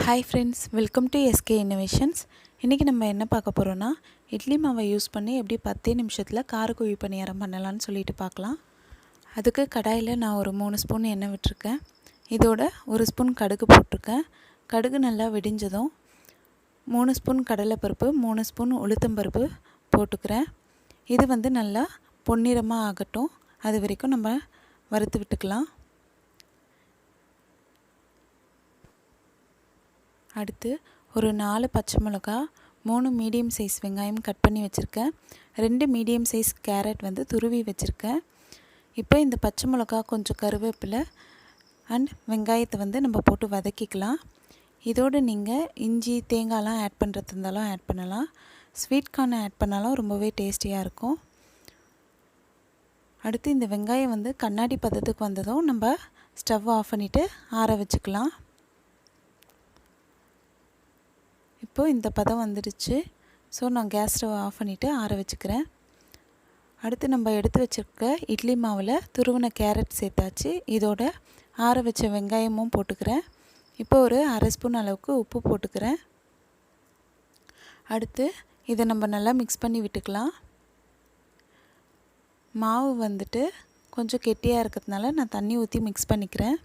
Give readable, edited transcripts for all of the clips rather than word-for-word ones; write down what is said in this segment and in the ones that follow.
Hi friends, welcome to SK Innovations. இன்றைக்கி நம்ம என்ன பார்க்க போகிறோன்னா இட்லி மாவை யூஸ் பண்ணி எப்படி 10 நிமிஷத்தில் காரக்குழி பணியாரம் பண்ணலான்னு சொல்லிட்டு பார்க்கலாம். அதுக்கு கடாயில் நான் ஒரு 3 ஸ்பூன் எண்ணெய் விட்டுருக்கேன். இதோட 1 ஸ்பூன் கடுகு போட்டிருக்கேன். கடுகு நல்லா வெடிஞ்சதும் 3 ஸ்பூன் கடலைப்பருப்பு 3 ஸ்பூன் உளுத்தம்பருப்பு போட்டுக்கிறேன். இது நல்லா பொன்னிறமாக ஆகட்டும், அது வரைக்கும் நம்ம வறுத்து விட்டுக்கலாம். அடுத்து ஒரு 4 பச்சை மிளகா, 3 மீடியம் சைஸ் வெங்காயம் கட் பண்ணி வச்சுருக்கேன். 2 மீடியம் சைஸ் கேரட் துருவி வச்சுருக்கேன். இப்போ இந்த பச்சை மிளகா, கொஞ்சம் கருவேப்பிலை அண்ட் வெங்காயத்தை நம்ம போட்டு வதக்கிக்கலாம். இதோடு நீங்கள் இஞ்சி தேங்காய்லாம் ஆட் பண்ணுறது இருந்தாலும் ஆட் பண்ணலாம். ஸ்வீட் கார்ன் ஆட் பண்ணாலும் ரொம்பவே டேஸ்டியாக இருக்கும். அடுத்து இந்த வெங்காயம் கண்ணாடி பதத்துக்கு வந்ததும் நம்ம ஸ்டவ் ஆஃப் பண்ணிவிட்டு ஆற வச்சுக்கலாம். இப்போது இந்த பதம் வந்துடுச்சு. ஸோ நான் கேஸ் ஸ்டவ் ஆஃப் பண்ணிவிட்டு ஆற வச்சுக்கிறேன். அடுத்து நம்ம எடுத்து வச்சுருக்க இட்லி மாவில் துருவின கேரட் சேர்த்தாச்சு. இதோட ஆற வச்ச வெங்காயமும் போட்டுக்கிறேன். இப்போ ஒரு அரை ஸ்பூன் அளவுக்கு உப்பு போட்டுக்கிறேன். அடுத்து இதை நம்ம நல்லா மிக்ஸ் பண்ணி விட்டுக்கலாம். மாவு கொஞ்சம் கெட்டியாக இருக்கிறதுனால நான் தண்ணி ஊற்றி மிக்ஸ் பண்ணிக்கிறேன்.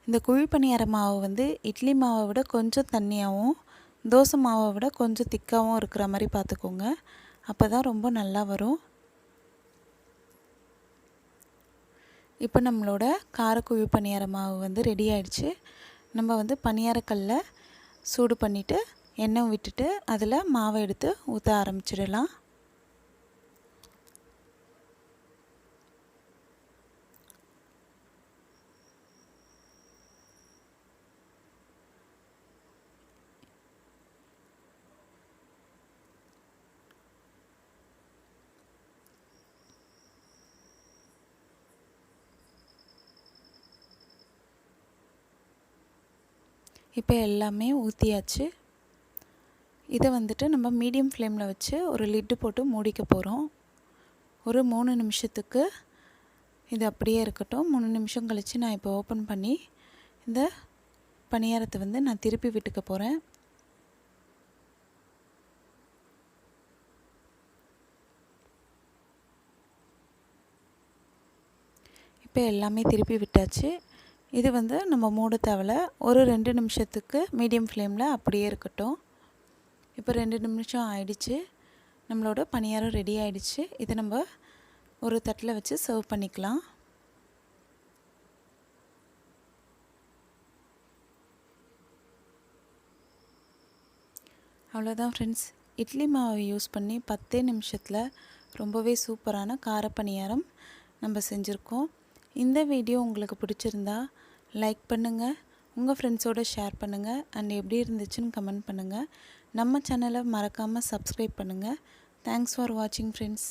இந்த குழி பணியார மாவு இட்லி மாவை விட கொஞ்சம் தண்ணியாகவும் தோசை மாவை விட கொஞ்சம் திக்காகவும் இருக்கிற மாதிரி பார்த்துக்கோங்க. அப்போ தான் ரொம்ப நல்லா வரும். இப்போ நம்மளோட காரக்குழி பணியார மாவு ரெடி ஆயிடுச்சு. நம்ம பணியாரக்கல்லை சூடு பண்ணிவிட்டு எண்ணெய் விட்டுட்டு அதில் மாவை எடுத்து ஊற்ற ஆரம்பிச்சிடலாம். இப்போ எல்லாமே ஊற்றியாச்சு. இதை நம்ம மீடியம் ஃப்ளேமில் வச்சு ஒரு லிட்டு போட்டு மூடிக்க போகிறோம். ஒரு 3 நிமிஷத்துக்கு இது அப்படியே இருக்கட்டும். 3 நிமிஷம் கழித்து நான் இப்போ ஓப்பன் பண்ணி இந்த பணியாரத்தை நான் திருப்பி விட்டுக்க போகிறேன். இப்போ எல்லாமே திருப்பி விட்டாச்சு. இது நம்ம மூட தேவையில்ல. ஒரு 2 நிமிஷத்துக்கு மீடியம் ஃப்ளேமில் அப்படியே இருக்கட்டும். இப்போ 2 நிமிஷம் ஆயிடுச்சு. நம்மளோட பணியாரம் ரெடி ஆயிடுச்சு. இதை நம்ம ஒரு தட்டில் வச்சு சர்வ் பண்ணிக்கலாம். அவ்வளோதான் ஃப்ரெண்ட்ஸ், இட்லி மாவை யூஸ் பண்ணி 10 நிமிஷத்தில் ரொம்பவே சூப்பரான கார பணியாரம் நம்ம செஞ்சுருக்கோம். இந்த வீடியோ உங்களுக்கு பிடிச்சிருந்தா லைக் பண்ணுங்கள், உங்கள் ஃப்ரெண்ட்ஸோடு ஷேர் பண்ணுங்கள் அண்ட் எப்படி இருந்துச்சுன்னு கமெண்ட் பண்ணுங்கள். நம்ம சேனலை மறக்காமல் சப்ஸ்கிரைப் பண்ணுங்கள். தேங்க்ஸ் ஃபார் வாட்சிங் ஃப்ரெண்ட்ஸ்.